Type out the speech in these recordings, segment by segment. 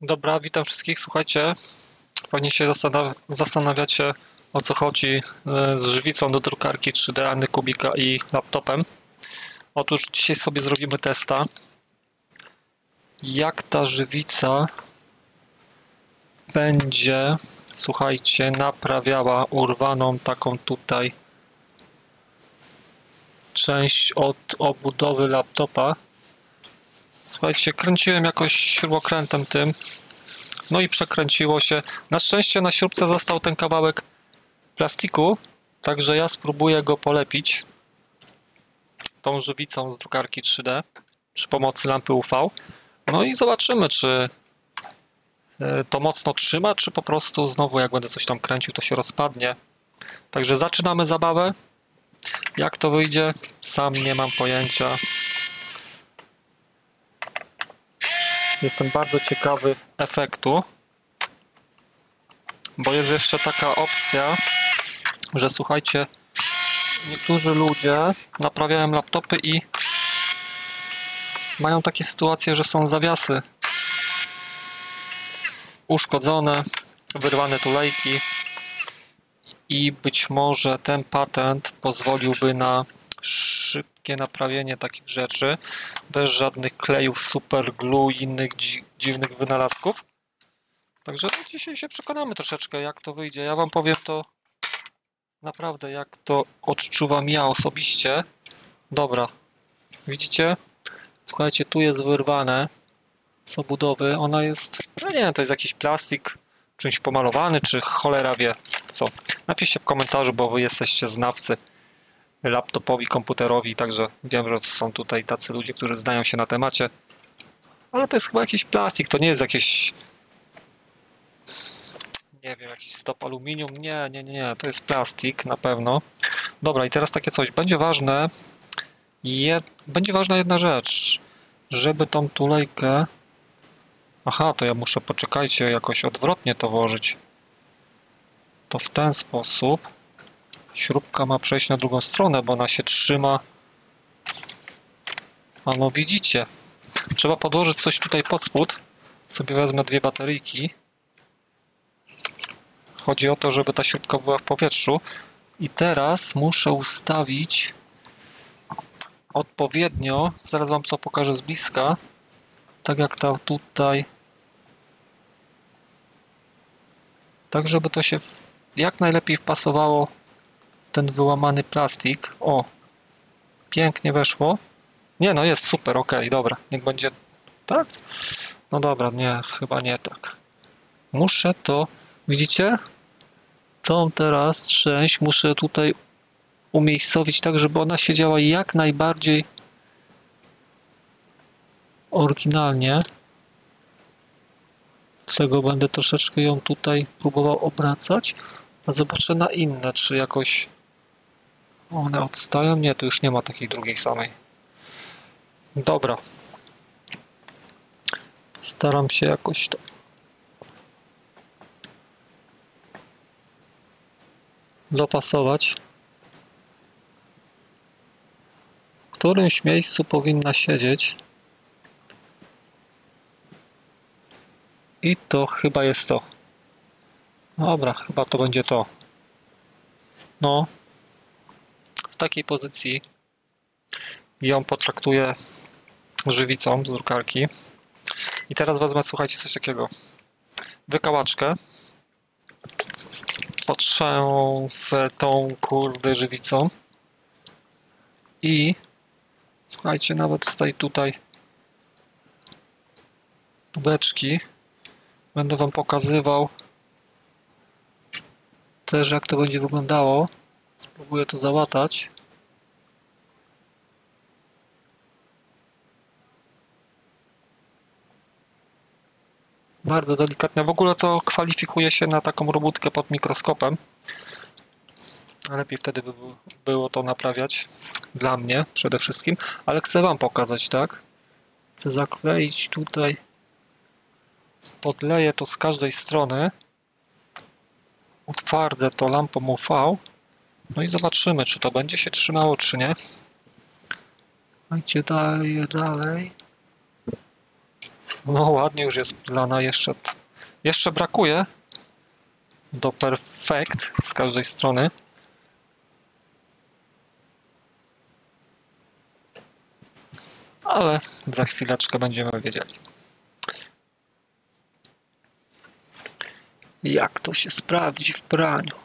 Dobra, witam wszystkich. Słuchajcie, pewnie się zastanawiacie, o co chodzi z żywicą do drukarki 3D, Anycubika i laptopem. Otóż dzisiaj sobie zrobimy testa, jak ta żywica będzie, słuchajcie, naprawiała urwaną taką tutaj część od obudowy laptopa. Słuchajcie, kręciłem jakoś śrubokrętem tym, no i przekręciło się. Na szczęście na śrubce został ten kawałek plastiku, także ja spróbuję go polepić tą żywicą z drukarki 3D przy pomocy lampy UV. No i zobaczymy, czy to mocno trzyma, czy po prostu znowu jak będę coś tam kręcił, to się rozpadnie. Także zaczynamy zabawę. Jak to wyjdzie, sam nie mam pojęcia. Jestem bardzo ciekawy efektu, bo jest jeszcze taka opcja, że słuchajcie, niektórzy ludzie naprawiają laptopy i mają takie sytuacje, że są zawiasy uszkodzone, wyrwane tulejki i być może ten patent pozwoliłby na szybkie naprawienie takich rzeczy bez żadnych klejów, super glue i innych dziwnych wynalazków. Także dzisiaj się przekonamy troszeczkę, jak to wyjdzie. Ja wam powiem to naprawdę, jak to odczuwam ja osobiście. Dobra, widzicie? Słuchajcie, tu jest wyrwane z obudowy. Ona jest, no nie wiem, to jest jakiś plastik czymś pomalowany, czy cholera wie co. Napiszcie w komentarzu, bo wy jesteście znawcy laptopowi, komputerowi, także wiem, że są tutaj tacy ludzie, którzy znają się na temacie. Ale to jest chyba jakiś plastik, to nie jest jakieś, nie wiem, jakiś stop aluminium. Nie, to jest plastik na pewno. Dobra, i teraz takie coś. Będzie ważna jedna rzecz, żeby tą tulejkę... Aha, to ja muszę, poczekajcie, jakoś odwrotnie to włożyć. To w ten sposób śrubka ma przejść na drugą stronę, bo ona się trzyma. A no widzicie, trzeba podłożyć coś tutaj pod spód. Sobie wezmę dwie bateryjki. Chodzi o to, żeby ta śrubka była w powietrzu. I teraz muszę ustawić odpowiednio, zaraz wam to pokażę z bliska, tak jak ta tutaj, tak żeby to się jak najlepiej wpasowało w ten wyłamany plastik. O, pięknie weszło. Nie no, jest super, ok, dobra, niech będzie tak. No dobra, nie, chyba nie tak. Muszę to, widzicie? Tą teraz część muszę tutaj umiejscowić tak, żeby ona siedziała jak najbardziej oryginalnie. Dlatego będę troszeczkę ją tutaj próbował obracać, a zobaczę na inne, czy jakoś one odstają. Nie, tu już nie ma takiej drugiej samej. Dobra. Staram się jakoś to dopasować. W którymś miejscu powinna siedzieć. I to chyba jest to. Dobra, chyba to będzie to. No. W takiej pozycji ją potraktuję żywicą z drukarki. I teraz wezmę, słuchajcie, coś takiego. Wykałaczkę. Potrzęsę tą kurde żywicą. I słuchajcie, nawet z tej tutaj tubeczki będę wam pokazywał też, jak to będzie wyglądało. Spróbuję to załatać. Bardzo delikatne. W ogóle to kwalifikuje się na taką robótkę pod mikroskopem. Lepiej wtedy by było to naprawiać. Dla mnie przede wszystkim. Ale chcę wam pokazać, tak? Chcę zakleić tutaj. Podleję to z każdej strony. Utwardzę to lampą UV. No i zobaczymy, czy to będzie się trzymało, czy nie. Słuchajcie, daję dalej. No ładnie już jest lana, jeszcze brakuje do perfekt z każdej strony. Ale za chwileczkę będziemy wiedzieli, jak to się sprawdzi w praniu.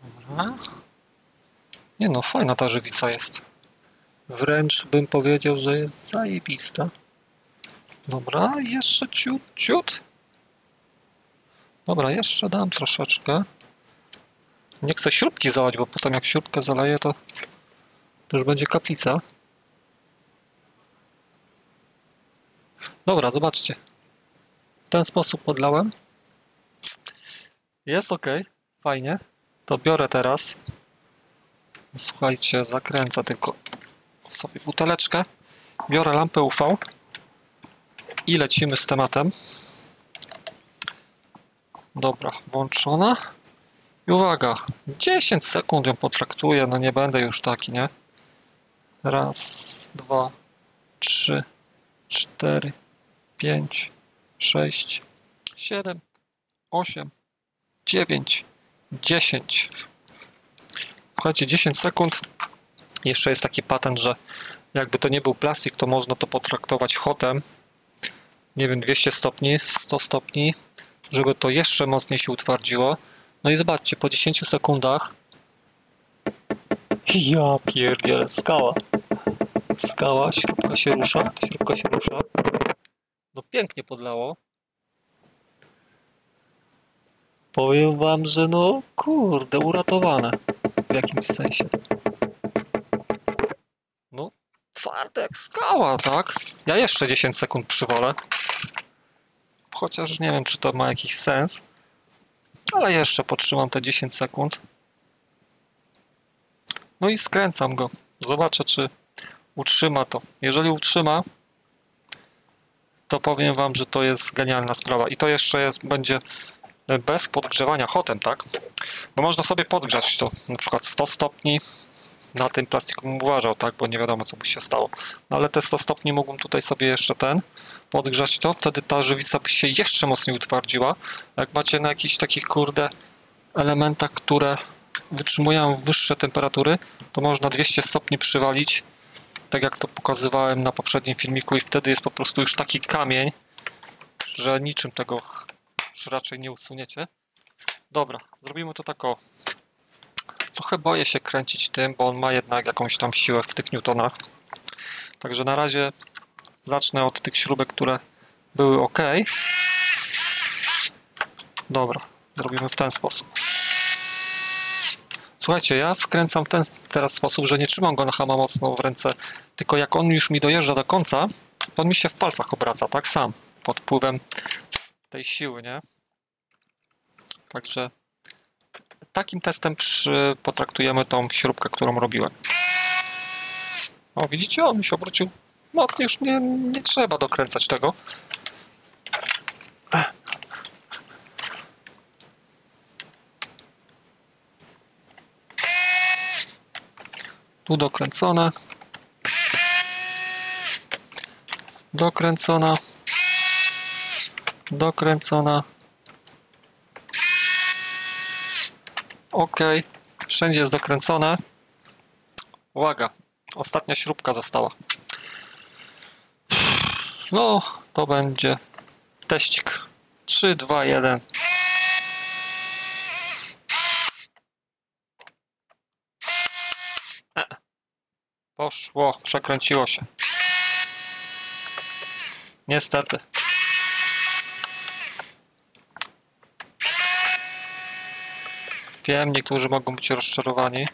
Dobra. Nie no, fajna ta żywica jest. Wręcz bym powiedział, że jest zajebista. Dobra, jeszcze ciut. Dobra, jeszcze dam troszeczkę. Nie chcę śrubki zalać, bo potem jak śrubkę zaleję, to już będzie kaplica. Dobra, zobaczcie. W ten sposób podlałem. Jest ok, fajnie. To biorę teraz. Słuchajcie, zakręcę tylko sobie buteleczkę. Biorę lampę UV i lecimy z tematem. Dobra, włączona. I uwaga, 10 sekund ją potraktuję, no nie będę już taki, nie? Raz, dwa, 3, 4, 5, 6, 7, 8, 9, 10. Słuchajcie, 10 sekund. Jeszcze jest taki patent, że jakby to nie był plastik, to można to potraktować hotem. Nie wiem, 200 stopni, 100 stopni, żeby to jeszcze mocniej się utwardziło. No i zobaczcie, po 10 sekundach. Ja pierdzielę, skała. Skała, śrubka się rusza. No pięknie podlało. Powiem wam, że no kurde, uratowane w jakimś sensie. No twarde jak skała, tak? Ja jeszcze 10 sekund przywolę. Chociaż nie wiem, czy to ma jakiś sens. Ale jeszcze potrzymam te 10 sekund. No i skręcam go. Zobaczę, czy utrzyma to. Jeżeli utrzyma, to powiem wam, że to jest genialna sprawa. I to jeszcze będzie bez podgrzewania hotem, tak? Bo można sobie podgrzać to, na przykład 100 stopni. Na tym plastiku bym uważał, tak? Bo nie wiadomo, co by się stało. No ale te 100 stopni mógłbym tutaj sobie jeszcze podgrzać to. Wtedy ta żywica by się jeszcze mocniej utwardziła. Jak macie na jakichś takich, kurde, elementach, które wytrzymują wyższe temperatury, to można 200 stopni przywalić, tak jak to pokazywałem na poprzednim filmiku, i wtedy jest po prostu już taki kamień, że niczym tego już raczej nie usuniecie. Dobra, zrobimy to tak o. Trochę boję się kręcić tym, bo on ma jednak jakąś tam siłę w tych newtonach. Także na razie zacznę od tych śrubek, które były ok. Dobra, zrobimy w ten sposób. Słuchajcie, ja wkręcam w ten teraz sposób, że nie trzymam go na hama mocno w ręce, tylko jak on już mi dojeżdża do końca, to on mi się w palcach obraca, tak sam, pod wpływem tej siły, nie? Także takim testem potraktujemy tą śrubkę, którą robiłem. O, widzicie? On mi się obrócił mocno, już nie trzeba dokręcać tego. Tu dokręcone. Dokręcona. Dokręcona. Ok. Wszędzie jest dokręcone. Uwaga. Ostatnia śrubka została. No, to będzie teścik. 3, 2, 1. Poszło, przekręciło się. Niestety. Wiem, niektórzy mogą być rozczarowani.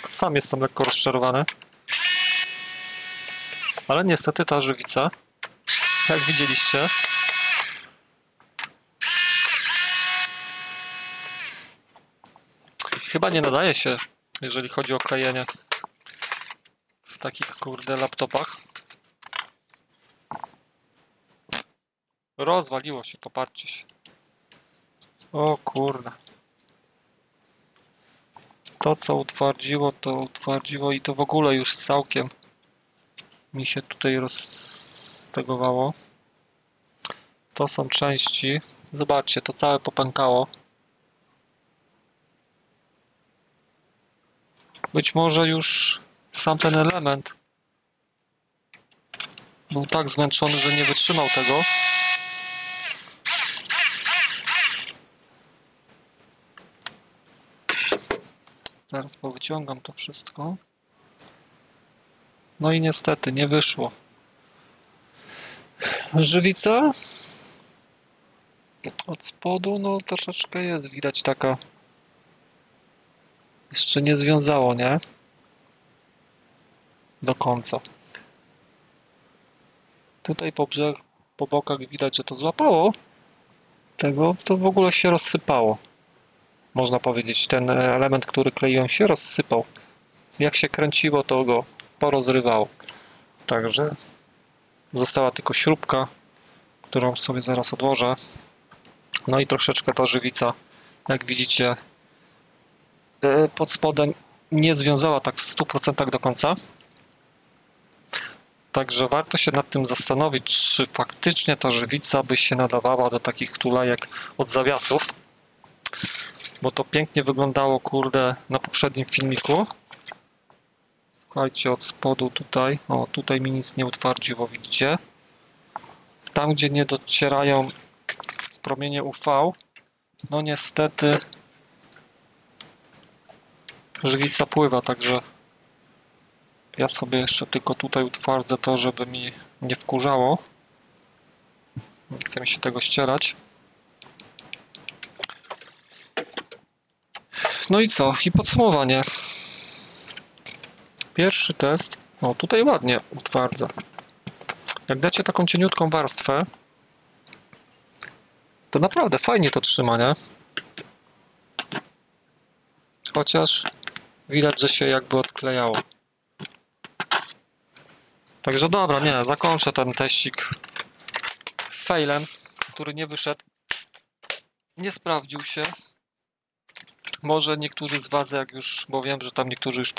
Sam jestem lekko rozczarowany. Ale niestety ta żywica, jak widzieliście, chyba nie nadaje się, jeżeli chodzi o klejenie w takich, kurde, laptopach. Rozwaliło się, popatrzcie się. O kurde. To co utwardziło, to utwardziło i to w ogóle już całkiem mi się tutaj roztegowało. To są części. Zobaczcie, to całe popękało. Być może już sam ten element był tak zmęczony, że nie wytrzymał tego. Zaraz powyciągam to wszystko. No i niestety nie wyszło. Żywica od spodu, no troszeczkę jest widać taka. Jeszcze nie związało, nie? Do końca. Tutaj po bokach widać, że to złapało. Tego to w ogóle się rozsypało. Można powiedzieć, ten element, który kleiłem, się rozsypał. Jak się kręciło, to go porozrywało. Także została tylko śrubka, którą sobie zaraz odłożę. No i troszeczkę ta żywica, jak widzicie, pod spodem nie związała tak w 100% do końca. Także warto się nad tym zastanowić, czy faktycznie ta żywica by się nadawała do takich tulejek od zawiasów. Bo to pięknie wyglądało, kurde, na poprzednim filmiku. Słuchajcie, od spodu tutaj, o tutaj mi nic nie utwardziło, widzicie? Tam, gdzie nie docierają promienie UV, no niestety żywica pływa, także ja sobie jeszcze tylko tutaj utwardzę to, żeby mi nie wkurzało. Nie chce mi się tego ścierać. No i co? I podsumowanie. Pierwszy test. O, tutaj ładnie utwardza. Jak dacie taką cieniutką warstwę, to naprawdę fajnie to trzyma, nie? Chociaż widać, że się jakby odklejało. Także dobra, nie, zakończę ten teścik failem, który nie wyszedł. Nie sprawdził się. Może niektórzy z was, jak już, bo wiem, że tam niektórzy już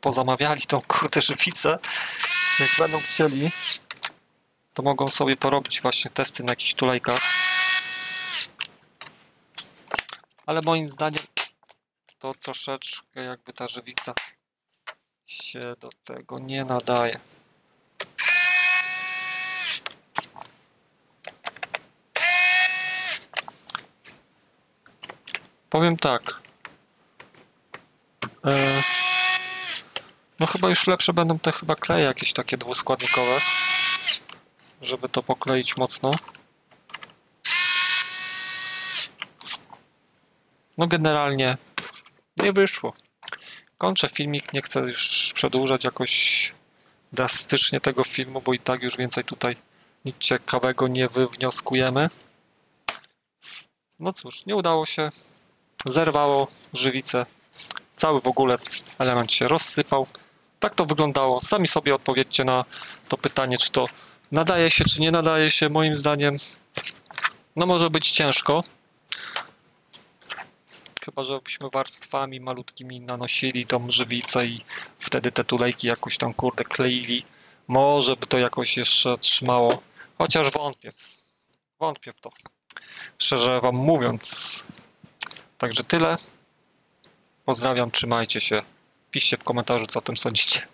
pozamawiali tą kurde żywicę, jak będą chcieli, to mogą sobie porobić właśnie testy na jakichś tulejkach. Ale moim zdaniem to troszeczkę jakby ta żywica się do tego nie nadaje. Powiem tak. No chyba już lepsze będą te chyba kleje jakieś takie dwuskładnikowe, żeby to pokleić mocno. No generalnie nie wyszło. Kończę filmik, nie chcę już przedłużać jakoś drastycznie tego filmu, bo i tak już więcej tutaj nic ciekawego nie wywnioskujemy. No cóż, nie udało się. Zerwało żywicę. Cały w ogóle element się rozsypał. Tak to wyglądało. Sami sobie odpowiedzcie na to pytanie, czy to nadaje się, czy nie nadaje się. Moim zdaniem no może być ciężko. Chyba żebyśmy warstwami malutkimi nanosili tą żywicę i wtedy te tulejki jakoś tam kurde kleili. Może by to jakoś jeszcze trzymało. Chociaż wątpię. Wątpię w to. Szczerze wam mówiąc. Także tyle. Pozdrawiam, trzymajcie się. Piszcie w komentarzu, co o tym sądzicie.